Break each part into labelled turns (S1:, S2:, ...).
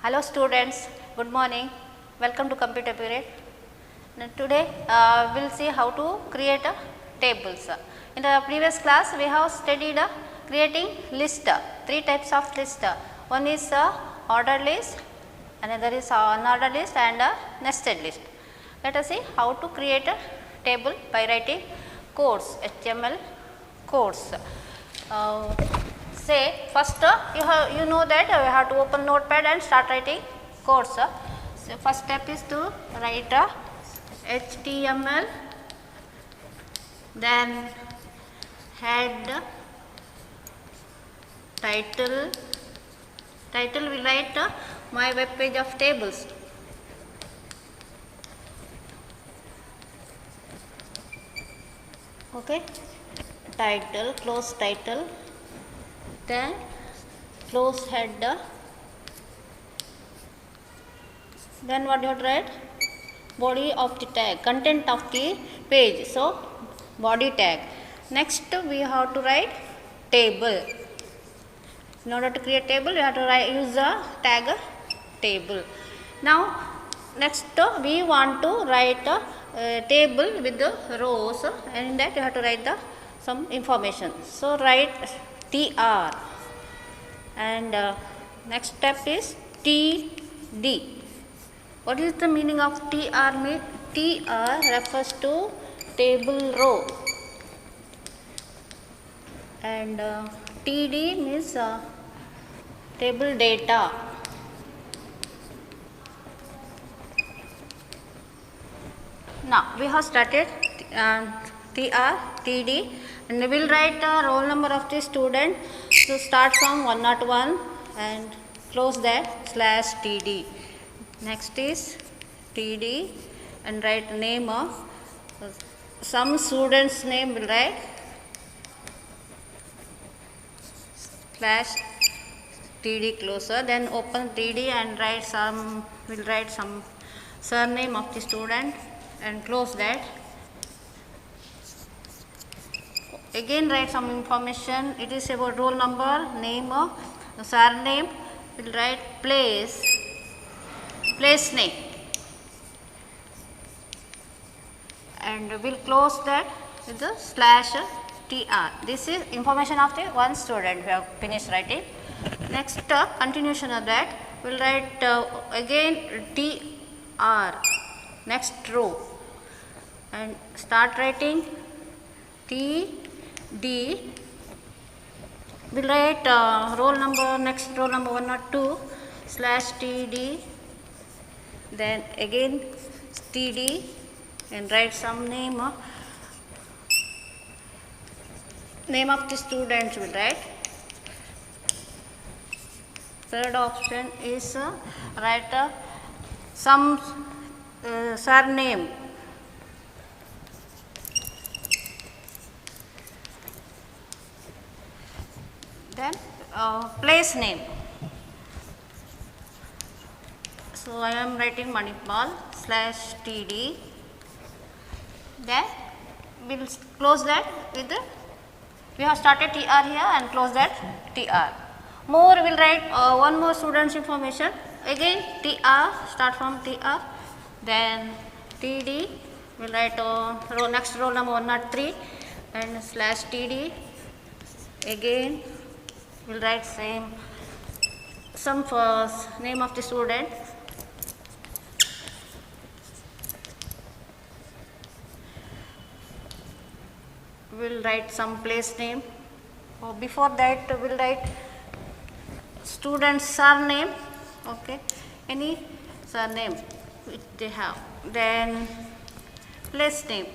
S1: Hello students, good morning. Welcome to computer period. Now today we will see how to create tables. In the previous class we have studied creating list, three types of list. One is ordered list, another is unordered list and a nested list. Let us see how to create a table by writing codes, HTML codes. Say first you know that you have to open notepad and start writing codes. So first step is to write HTML, then head, title will write my web page of tables. Okay, title, close title, then close head, then what you have to write, body of the tag, content of the page, so body tag. Next we have to write table. In order to create table you have to use the tag table. Now next we want to write a table with the rows, and in that you have to write some information. So write TR, and next step is TD. What is the meaning of TR? TR refers to table row, and TD means table data. Now we have started TR, TD, and we will write roll number of the student. So start from 101 and close that /TD. Next is TD and write name of some student's name will write /TD closer. Then open TD and write some surname of the student and close that. Again write some information. It is about roll number, name, surname. Will write place name, and will close that with the /TR. This is information of the one student we have finished writing. Next continuation of that, we will write again TR, next row, and start writing TD. We will write roll number, next roll number 102 /TD, then again TD, and write some name of the student will write. Third option is write some surname, then place name. So I am writing Manipal /TD. Then we will close that with the, we have started TR here and close that TR. More we will write one more student's information. Again TR, start from TR, then TD, we will write next roll number 103 and /TD. Again we will write some name of the student. We will write some place name. Before that we will write student's surname, okay, any surname which they have, then place name,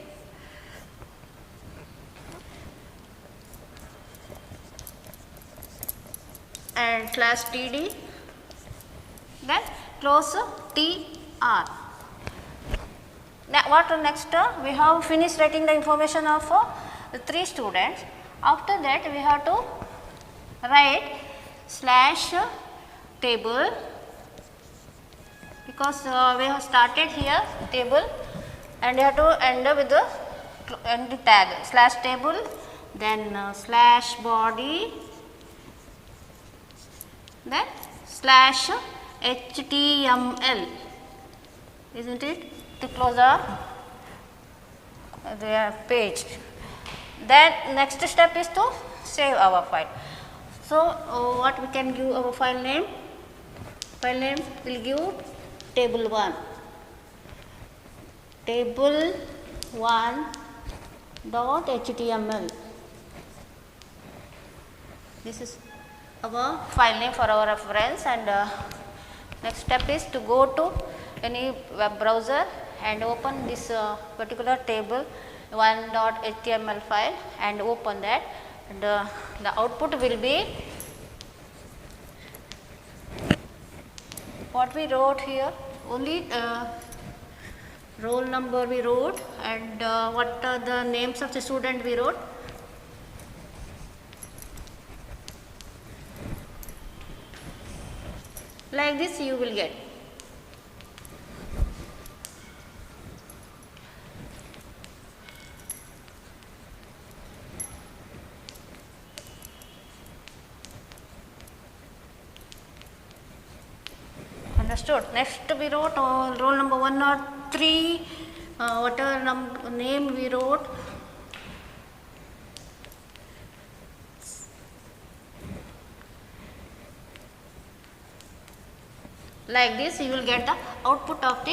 S1: and /TD, then close TR. Now what next? We have finished writing the information of the three students. After that we have to write /table, because we have started here table and you have to end with the tag /table, then /body, then HTML, isn't it? To close the page. Then next step is to save our file. So what we can give our file name? File name will give table1. Table1.html. This is our file name for our reference, and next step is to go to any web browser and open this particular table1.html file and open that, and the output will be what we wrote here. Only roll number we wrote, and what are the names of the student we wrote. Like this you will get. Understood? Next we wrote roll number 1 or 3, whatever name we wrote. Like this you will get the output of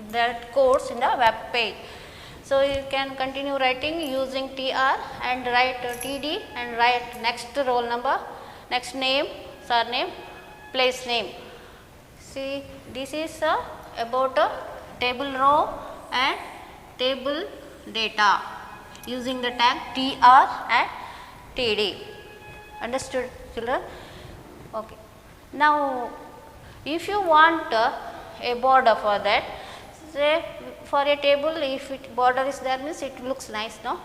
S1: that course in the web page. So you can continue writing using TR and write TD and write next roll number, next name, surname, place name. See, this is about table row and table data using the tag TR and TD. Understood, children? Okay. Now if you want a border for that, say for a table, if border is there means it looks nice, no?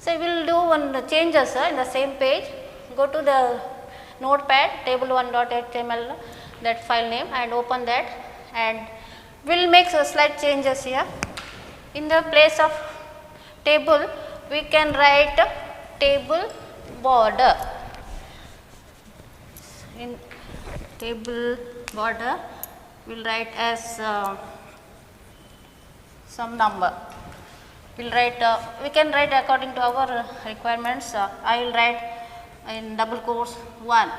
S1: So we will do one changes in the same page. Go to the notepad table1.html, that file name, and open that, and we will make slight changes here. In the place of table we can write table border. In table border we will write as some number. We will write, we can write according to our requirements. I will write in double quotes 1.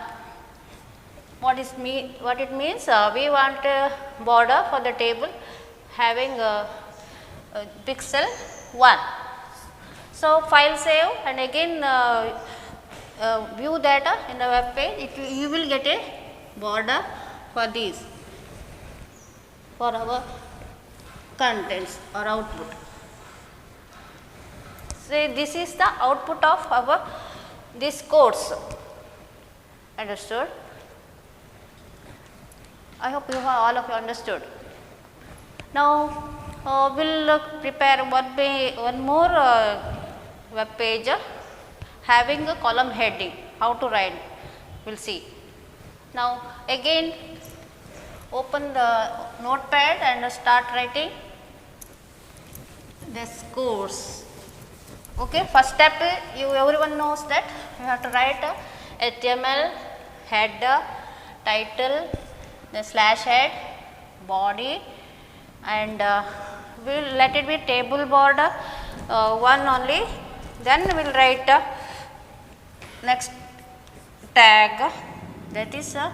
S1: What it means? We want a border for the table having pixel 1. So file save, and again view data in the web page. You will get a border for these, for our contents or output. So this is the output of our this course. Understood? I hope you have all of you understood. Now we will prepare one more web page having a column heading. How to write? We will see. Now again open the notepad and start writing this course. Okay, first step, everyone knows that you have to write HTML, header, title, the slash head, body, and we will let it be table border 1 only. Then we will write next tag, that is TR.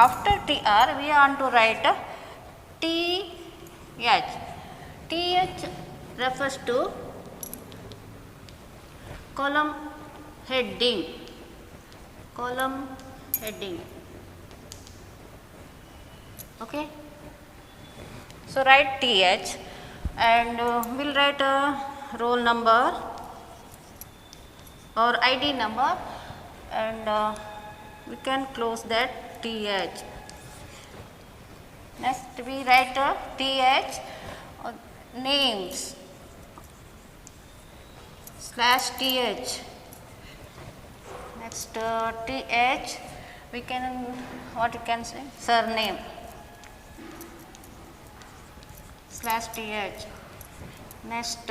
S1: After TR we want to write TH. TH refers to column heading. Column heading. Okay. So write TH, and we will write a roll number or ID number, and we can close that TH. Next we write TH names slash TH. Next TH we can, what you can say, surname slash TH. Next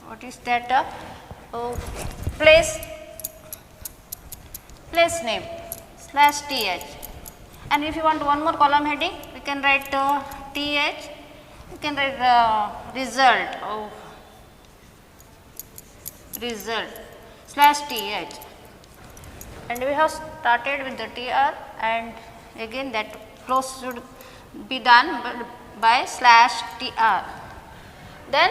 S1: what is that? Place name slash TH. And if you want one more column heading, we can write th, you can write result, result slash th, and we have started with the tr, and again that close should be done by slash tr. Then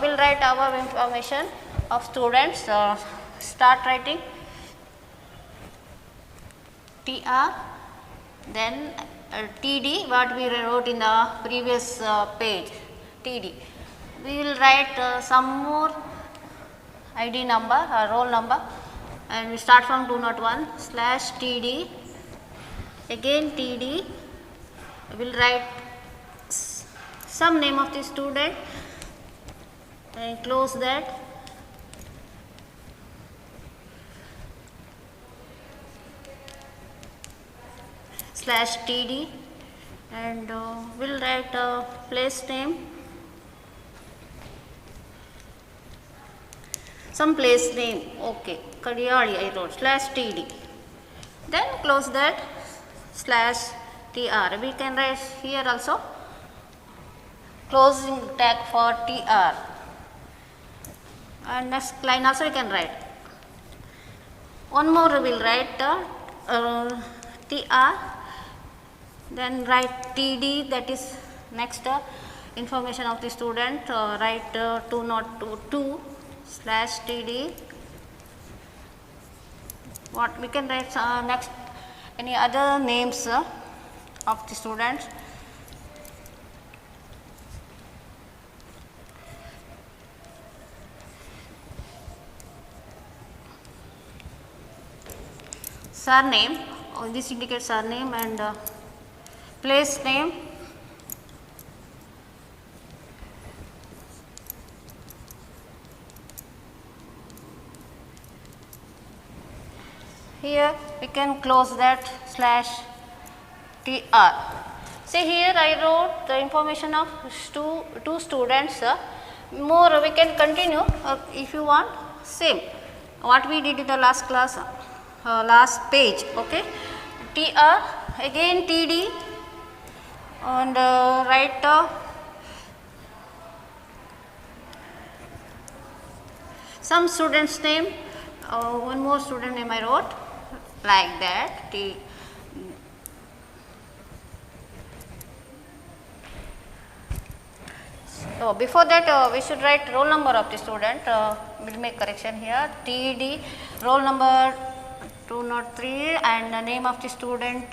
S1: we will write our information of students. Start writing tr, then td, what we wrote in the previous page, td. We will write some more id number or roll number, and we start from 201 slash td, again td. We will write some name of the student and close that. Slash td, and we will write place name, some place name, okay, Kadiyali I wrote, slash td, then close that, slash tr. We can write here also closing tag for tr, and next line also we can write. One more we will write tr, then write td, that is next information of the student, write 202 slash td. What we can write next, any other names of the students. Surname, this indicates surname, and place name, here we can close that slash tr. See here I wrote the information of two students. More we can continue if you want, same what we did in the last class, last page, okay. Tr, again td, and write some student's name, one more student name I wrote like that, So before that we should write roll number of the student. We will make correction here, td, roll number 203, and the name of the student.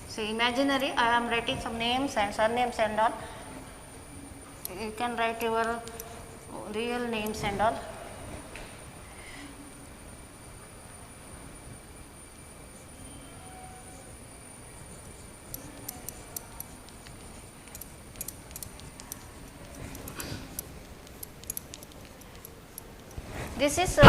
S1: So imaginary, I am writing some names and surnames and all. You can write your real names and all. This is